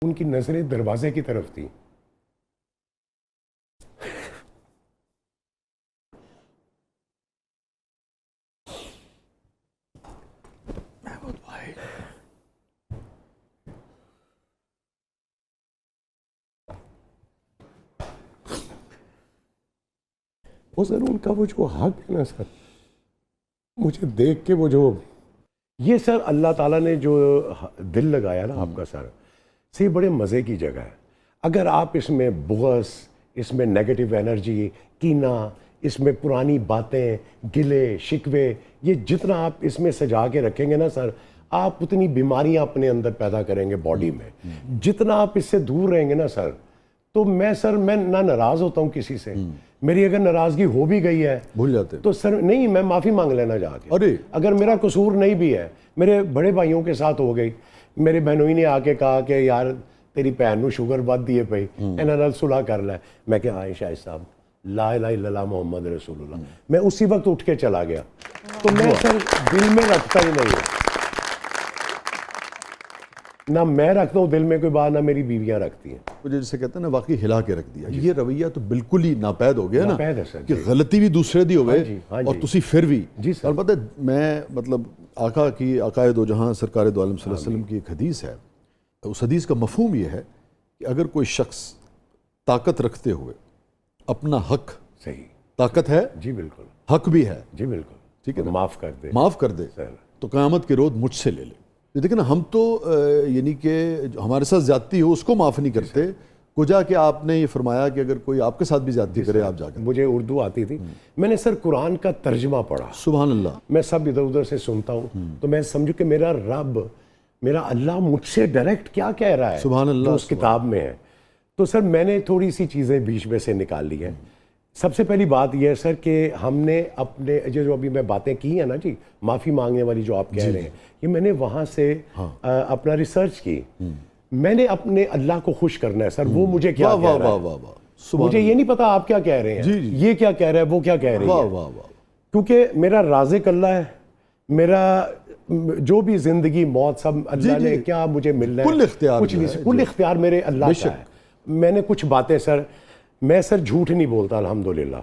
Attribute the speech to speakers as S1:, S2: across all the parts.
S1: उनकी नजरें दरवाजे की तरफ थी। वो सर उनका वो जो हक है ना सर, मुझे देख के वो जो ये सर अल्लाह ताला ने जो दिल लगाया ना आपका सर, से बड़े मज़े की जगह है। अगर आप इसमें बुग़्ज़, इसमें नेगेटिव एनर्जी, कीना, इसमें पुरानी बातें, गिले शिकवे, ये जितना आप इसमें सजा के रखेंगे ना सर, आप उतनी बीमारियां अपने अंदर पैदा करेंगे बॉडी में। जितना आप इससे दूर रहेंगे ना सर, तो मैं ना नाराज़ होता हूँ किसी से, मेरी अगर नाराज़गी हो भी गई है
S2: भूल जाते
S1: तो सर नहीं, मैं माफ़ी मांग लेना जाके।
S2: अरे
S1: अगर मेरा कसूर नहीं भी है, मेरे बड़े भाइयों के साथ हो गई, मेरे बहनोई ने आके कहा कि यार तेरी भैन नूं शुगर वधदी है पई, इन्हां नाल सुलह कर लै। मैं कहा हाँ शाहिद साहब, ला इलाहा इल्लल्लाह मोहम्मद रसूलुल्लाह। मैं उसी वक्त उठ के चला गया। तो मैं सर दिल में रखता ही नहीं है, ना मैं रखता हूँ दिल में कोई बात, ना मेरी बीवियां रखती हैं।
S2: तो जैसे कहते हैं ना, वाकई हिला के रख दिया। ये रवैया तो बिल्कुल ही नापैद हो गया ना,
S1: नापैद है सर
S2: कि गलती भी दूसरे दी होवे
S1: हाँ
S2: और तुसी फिर भी
S1: जी सर।
S2: और पता है, मैं मतलब आका की अकायद दो जहाँ सरकार दो आलम सल्लल्लाहु अलैहि वसल्लम की एक हदीस है, उस हदीस का मफहूम ये है कि अगर कोई शख्स ताकत रखते हुए अपना हक,
S1: सही
S2: ताकत है
S1: जी बिल्कुल,
S2: हक भी है,
S1: जी बिल्कुल,
S2: ठीक है ना,
S1: माफ़ कर दे,
S2: माफ़ कर दे
S1: सर।
S2: तो क़यामत के रोज़ मुझसे ले ले। ये देखिए ना, हम तो यानी कि हमारे साथ ज्यादती हो उसको माफ़ नहीं करते, कुजा कि आपने ये फरमाया कि अगर कोई आपके साथ भी ज्यादती करे आप जाकर।
S1: मुझे उर्दू आती थी, मैंने सर कुरान का तर्जमा पढ़ा,
S2: सुभान अल्लाह।
S1: मैं सब इधर उधर से सुनता हूँ, तो मैं समझू कि मेरा रब, मेरा अल्लाह मुझसे डायरेक्ट क्या कह रहा है
S2: सुभान अल्लाह,
S1: जो उस किताब में है। तो सर मैंने थोड़ी सी चीज़ें बीच में से निकाल ली है। सबसे पहली बात यह है सर कि हमने अपने जो अभी मैं बातें की हैं ना जी, माफ़ी मांगने वाली जो आप कह रहे हैं, ये मैंने वहाँ से अपना रिसर्च की। मैंने अपने अल्लाह को खुश करना है सर, वो मुझे क्या कह रहा है, मुझे ये नहीं पता आप क्या कह रहे हैं, ये क्या कह रहा है, वो क्या कह रही है, क्योंकि मेरा राज़िक अल्लाह है, मेरा जो भी जिंदगी मौत सब अल्लाह ने क्या मुझे मिलना है, कुछ नहीं, कुल इख्तियार मेरे अल्लाह का है। मैंने कुछ बातें सर, मैं सर झूठ नहीं बोलता अल्हम्दुलिल्लाह,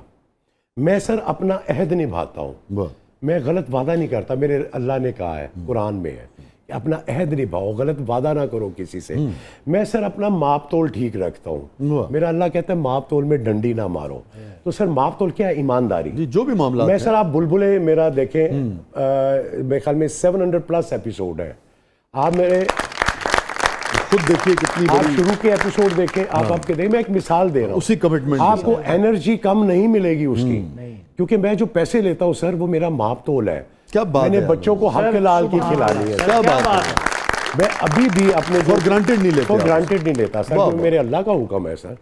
S1: मैं सर अपना अहद निभाता हूँ, मैं गलत वादा नहीं करता। मेरे अल्लाह ने कहा है, कुरान में है, अपना अहद निभाओ, गलत वादा ना करो किसी से। मैं सर अपना माप तोल ठीक रखता हूँ, मेरा अल्लाह कहता है माप तोल में डंडी ना मारो। तो सर माप तोल क्या है? ईमानदारी।
S2: जो भी मामला
S1: मैं सर, आप बुलबुले मेरा देखें, मेरे ख्याल में 700+ एपिसोड है, आप मेरे
S2: खुद देखिए कितनी
S1: आप शुरू के एपिसोड देखें, आप आपके देखिए, मैं एक मिसाल दे रहा हूँ,
S2: उसी कमिटमेंट
S1: आपको एनर्जी कम नहीं मिलेगी उसकी, क्योंकि मैं जो पैसे लेता हूँ सर वो मेरा माप तोल है।
S2: क्या बात है,
S1: मैंने बच्चों को हक लाल की खिलानी है,
S2: क्या बात है।
S1: मैं अभी भी अपने
S2: फॉर ग्रांटेड नहीं लेता,
S1: फॉर ग्रांटेड नहीं लेता सर, क्योंकि मेरे अल्लाह का हुक्म है सर।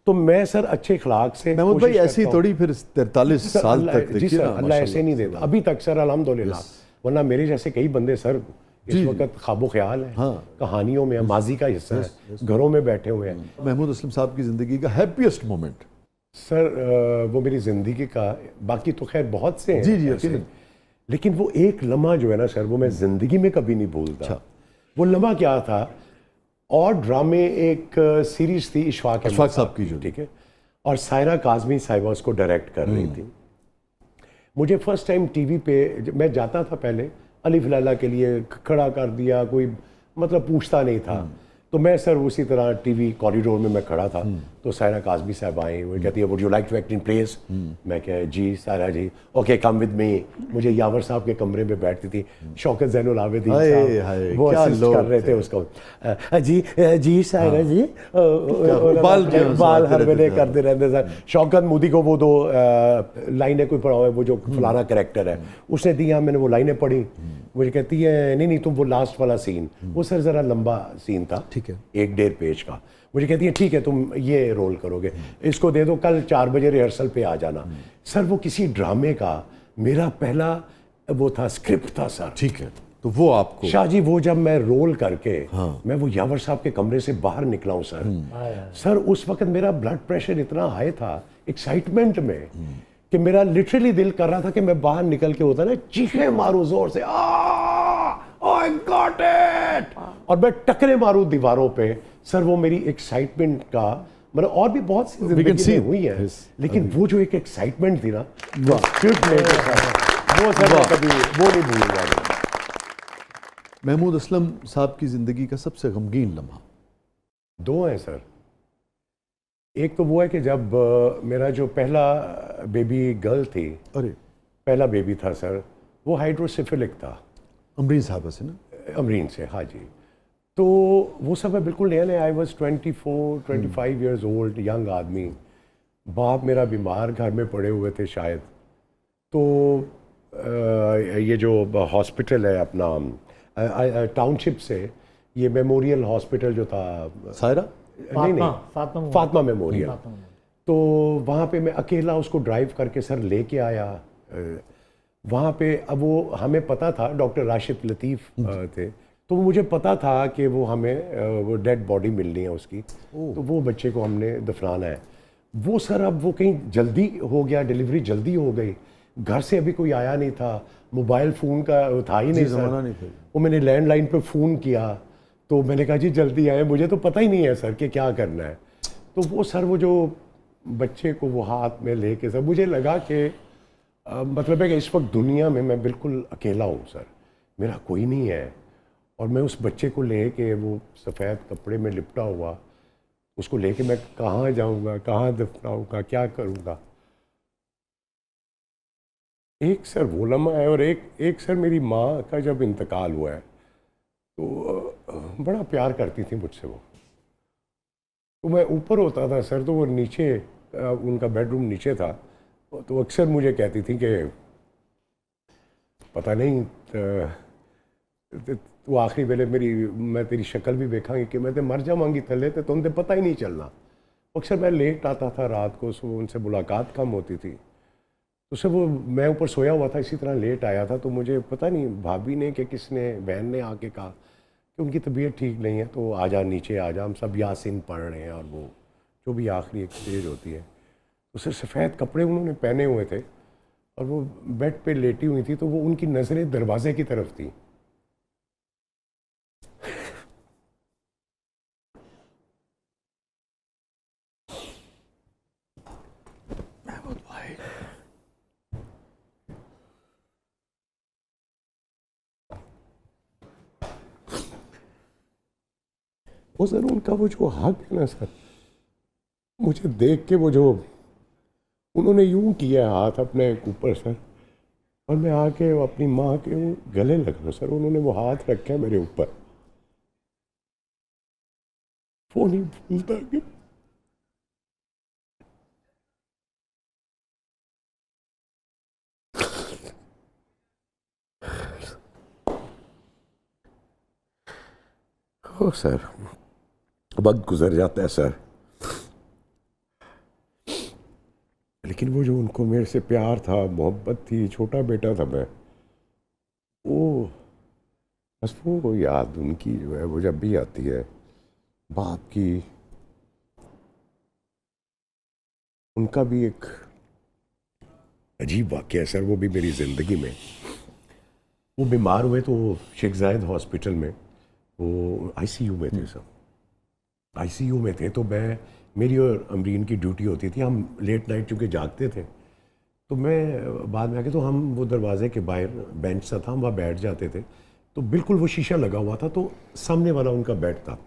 S1: तो मैं सर अच्छे अखलाक से,
S2: महमूद भाई ऐसी थोड़ी फिर 43 साल तक
S1: जी सर, अल्लाह ऐसे नहीं देता अभी तक सर अल्हम्दुलिल्लाह, वरना मेरे जैसे कई बंदे सर इस वक्त ख्वाबो ख्याल है, कहानियों में, माजी का हिस्सा है, घरों में बैठे हुए हैं।
S2: महमूद असलम साहब की जिंदगी का हैप्पीएस्ट मोमेंट
S1: सर वो मेरी जिंदगी का, बाकी तो खैर बहुत से हैं
S2: जी,
S1: लेकिन वो एक लम्हा जो है ना सर, वो मैं जिंदगी में कभी नहीं भूलता। वो लम्हा क्या था, और ड्रामे एक सीरीज थी इशफाक
S2: साहब की जो,
S1: ठीक है, और सायरा काज़मी साहिबा उसको डायरेक्ट कर रही थी। मुझे फर्स्ट टाइम टीवी पे मैं जाता था, पहले अलिफ लैला के लिए खड़ा कर दिया, कोई मतलब पूछता नहीं था, तो मैं सर उसी तरह टीवी कॉरिडोर में मैं खड़ा था, तो सायरा काज़मी साहब आई, वो कहती है would you like to act in place. मैं कहा जी Saira ji, okay come with me. मुझे यावर साहब के कमरे में बैठती थी, शौकत ज़ैनुल आबिदीन साहब वो असिस्ट कर रहे थे उसको, जी सायरा जी, बाल हर वेले करते रहते सर। शौकत मोदी को वो 2 लाइनें कोई पढ़ा हुआ है, वो जो फलाना कैरेक्टर है उसने दिया, मैंने वो लाइनें पढ़ी, मुझे कहती है नहीं तुम वो लास्ट वाला सीन, वो सर ज़रा लंबा सीन था, ठीक है, 1.5 पेज का, मुझे कहती है ठीक है तुम ये रोल करोगे, इसको दे दो, कल 4 बजे रिहर्सल पे आ जाना। सर वो किसी ड्रामे का मेरा पहला वो था, स्क्रिप्ट था सर,
S2: ठीक है, तो वो आपको
S1: शाह जी, वो जब मैं रोल करके मैं वो यावर साहब के कमरे से बाहर निकला हूँ सर, उस वक्त मेरा ब्लड प्रेशर इतना हाई था एक्साइटमेंट में कि मेरा लिटरली दिल कर रहा था कि मैं बाहर निकल के, होता ना, चीखें मारूं जोर से, आई गॉट इट, और मैं टकरे मारूं दीवारों पे सर। वो मेरी एक्साइटमेंट का मतलब, और भी बहुत सी जिंदगी में हुई है, लेकिन वो जो एक एक्साइटमेंट थी ना, वो सर मैं कभी वो नहीं भूलूंगा।
S2: महमूद असलम साहब की ज़िंदगी का सबसे गमगीन लम्हा?
S1: दो हैं सर। एक तो वो है कि जब मेरा जो पहला बेबी गर्ल थी,
S2: अरे,
S1: पहला बेबी था सर, वो हाइड्रोसिफिलिक था।
S2: अमरीन साहब से ना?
S1: अमरीन से, हाँ जी। तो वो सब है बिल्कुल नया नया। I was 24-25 years old, young आदमी। बाप मेरा बीमार, घर में पड़े हुए थे शायद। तो ये जो हॉस्पिटल है अपना टाउनशिप से, ये मेमोरियल हॉस्पिटल जो था,
S2: सायरा?
S1: नहीं, फातिमा मेमोरियल। तो वहाँ पे मैं अकेला उसको ड्राइव करके सर लेके आया वहाँ पे। अब वो हमें पता था, डॉक्टर राशिद लतीफ़ थे, तो मुझे पता था कि वो हमें वो डेड बॉडी मिलनी है उसकी, तो वो बच्चे को हमने दफनाना है। वो सर अब वो कहीं जल्दी हो गया, डिलीवरी जल्दी हो गई, घर से अभी कोई आया नहीं था, मोबाइल फ़ोन का था ही नहीं
S2: ज़माना
S1: सर।
S2: नहीं था।
S1: वो मैंने लैंडलाइन पे फ़ोन किया, तो मैंने कहा जी जल्दी आए, मुझे तो पता ही नहीं है सर कि क्या करना है। तो वो सर वो जो बच्चे को वो हाथ में लेके सर, मुझे लगा कि मतलब है कि इस वक्त दुनिया में मैं बिल्कुल अकेला हूँ सर, मेरा कोई नहीं है। और मैं उस बच्चे को लेके, वो सफ़ेद कपड़े में लिपटा हुआ, उसको लेके मैं कहाँ जाऊँगा, कहाँ दफनाऊँगा, क्या करूँगा। एक सर वो लम्हा है, और एक सर मेरी माँ का जब इंतकाल हुआ है, तो बड़ा प्यार करती थी मुझसे वो। तो मैं ऊपर होता था सर, तो वो नीचे, उनका बेडरूम नीचे था, तो अक्सर मुझे कहती थी कि पता नहीं तू आखिरी वेले मैं तेरी शक्ल भी देखांगी कि मैं तो मर जावांगी थले, तो तुमसे पता ही नहीं चलना। अक्सर मैं लेट आता था रात को, सो उनसे मुलाकात कम होती थी। तो सर वो मैं ऊपर सोया हुआ था, इसी तरह लेट आया था, तो मुझे पता नहीं भाभी ने कि किसने, बहन ने आके कहा कि उनकी तबीयत ठीक नहीं है, तो आजा नीचे आजा, हम सब यासीन पढ़ रहे हैं, और वो जो भी आखिरी एक स्टेज होती है। तो सर सफ़ेद कपड़े उन्होंने पहने हुए थे, और वो बेड पे लेटी हुई थी, तो वो उनकी नज़रें दरवाजे की तरफ थी। वो सर उनका वो जो हक है ना सर, मुझे देख के वो जो उन्होंने यूं किया हाथ अपने ऊपर सर, और मैं आके अपनी माँ के वो गले लगा सर, उन्होंने वो हाथ रखे मेरे ऊपर। वो नहीं भूलता कि ओ सर, वक्त गुजर जाता है सर, लेकिन वो जो उनको मेरे से प्यार था, मोहब्बत थी, छोटा बेटा था मैं, वो बस वो याद उनकी जो है वो जब भी आती है, बाप की। उनका भी एक अजीब वाक़या है सर, वो भी मेरी ज़िंदगी में। वो बीमार हुए तो शेख जायद हॉस्पिटल में, वो आईसीयू में थे सर, आईसीयू में थे। तो मेरी और अमरीन की ड्यूटी होती थी, हम लेट नाइट चूँकि जागते थे, तो मैं बाद में आके, तो हम वो दरवाजे के बाहर बेंच सा था, हम वहाँ बैठ जाते थे, तो बिल्कुल वो शीशा लगा हुआ था, तो सामने वाला उनका बेड था।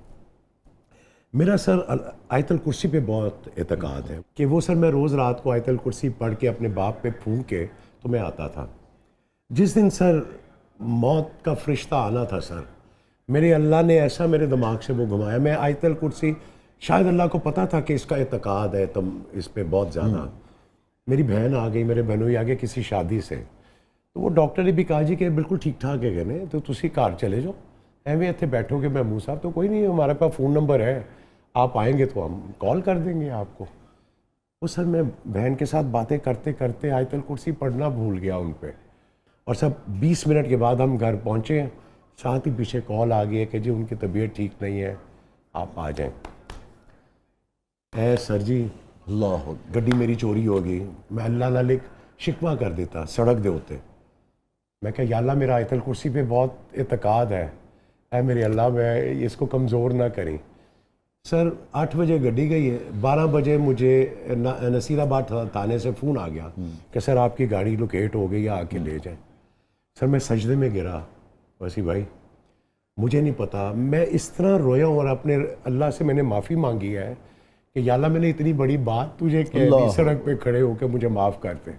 S1: मेरा सर आयतल कुर्सी पे बहुत एतकाद है कि वो सर, मैं रोज़ रात को आयतल कुर्सी पढ़ के अपने बाप पे फूंक के तो मैं आता था। जिस दिन सर मौत का फरिश्ता आना था सर, मेरे अल्लाह ने ऐसा मेरे दिमाग से वो घुमाया, मैं आयतल कुर्सी, शायद अल्लाह को पता था कि इसका एतकाद है तुम इस पे बहुत ज़्यादा। मेरी बहन आ गई, मेरे बहनोई आ गए किसी शादी से, तो वो डॉक्टर ने भी कहा जी कि बिल्कुल ठीक ठाक है कहने, तो तुसी घर चले जाओ, एवं इतने बैठोगे महमूद साहब, तो कोई नहीं, हमारे पास फ़ोन नंबर है, आप आएंगे तो हम कॉल कर देंगे आपको। वो सर मैं बहन के साथ बातें करते करते आयतल कुर्सी पढ़ना भूल गया उन पे, और सब 20 मिनट के बाद हम घर पहुँचे, साथ ही पीछे कॉल आ गई है कि जी उनकी तबीयत ठीक नहीं है, आप आ जाएं। सर जी, गड्डी मेरी चोरी हो गई, मैं अल्लाह नाल एक शिकवा कर देता सड़क दे उत्ते, मैं कहा या अल्लाह मेरा आयतल कुर्सी पे बहुत इत्काद है, ऐ मेरे अल्लाह मैं इसको कमज़ोर ना करें। सर 8 बजे गड्डी गई है, 12 बजे मुझे नसीराबाद थाने से फ़ोन आ गया कि सर आपकी गाड़ी लोकेट हो गई है, आके ले जाएं। सर मैं सजदे में गिरा, वसी भाई मुझे नहीं पता, मैं इस तरह रोया हूँ और अपने अल्लाह से मैंने माफ़ी मांगी है कि या अल्लाह मैंने इतनी बड़ी बात तुझे कह दी, सड़क पे खड़े होकर मुझे माफ़ करते।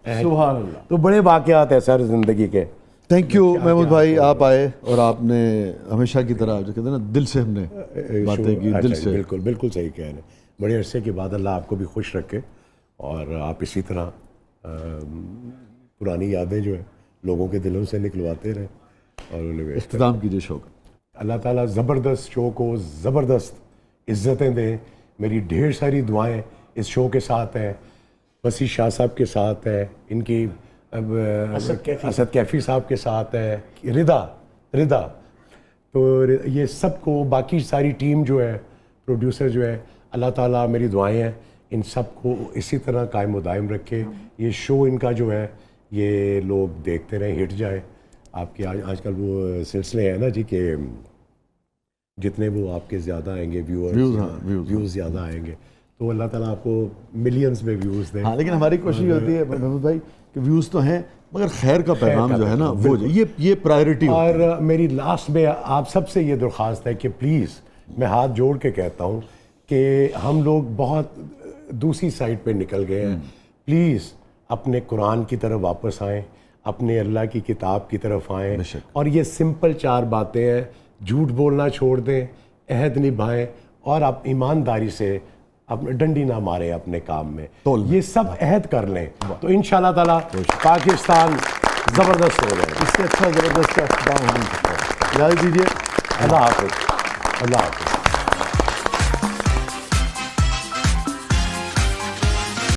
S2: सुभान अल्लाह।
S1: तो बड़े वाक़यात हैं सर ज़िंदगी के।
S2: थैंक यू महमूद भाई, आप आए और आपने हमेशा की तरह जो कहते हैं ना दिल से हमने बातें की, दिल से।
S1: बिल्कुल बिल्कुल सही कह रहे हैं। बड़े अरसे के बाद अल्लाह आपको भी खुश रखे और आप इसी तरह पुरानी यादें जो है लोगों के दिलों से निकलवाते रहें और उन्हें
S2: इख्तिताम कीजिए शो का।
S1: अल्लाह ताला ज़बरदस्त शो को ज़बरदस्त इज़्ज़तें दें। मेरी ढेर सारी दुआएं इस शो के साथ हैं, वसी शाह साहब के साथ है, इनकी असद कैफ़ी साहब के साथ है, रिदा तो ये सबको, बाकी सारी टीम जो है, प्रोड्यूसर जो है, अल्लाह ताला मेरी दुआएं हैं इन सब को इसी तरह कायम व दायम रखे। ये शो इनका जो है ये लोग देखते रहें, हिट जाए। आपके आजकल वो सिलसिले हैं ना जी कि जितने वो आपके ज़्यादा आएंगे व्यूज़ ज़्यादा आएंगे, तो अल्लाह ताला आपको मिलियंस में व्यूज़ दें।
S2: हाँ, लेकिन हमारी कोशिश होती है महमूद भाई कि व्यूज़ तो हैं मगर खैर का पैगाम जो है ना वो ये प्रायोरिटी।
S1: और मेरी लास्ट में आप सबसे ये दरख्वास्त है कि प्लीज़ मैं हाथ जोड़ के कहता हूँ कि हम लोग बहुत दूसरी साइड पे निकल गए हैं। प्लीज़ अपने कुरान की तरफ वापस आएँ, अपने अल्लाह की किताब की तरफ आएँ और ये सिंपल 4 बातें हैं। झूठ बोलना छोड़ दें, अहद निभाएं और आप ईमानदारी से अपने डंडी ना मारें अपने काम में, ये सब अहद कर लें तो इंशाल्लाह ताला पाकिस्तान ज़बरदस्त हो जाएगा।
S2: इससे अच्छा ज़बरदस्त का इख्तिताम हो नहीं सकता। इजाज़त दीजिए,
S1: अल्लाह हाफ़िज़।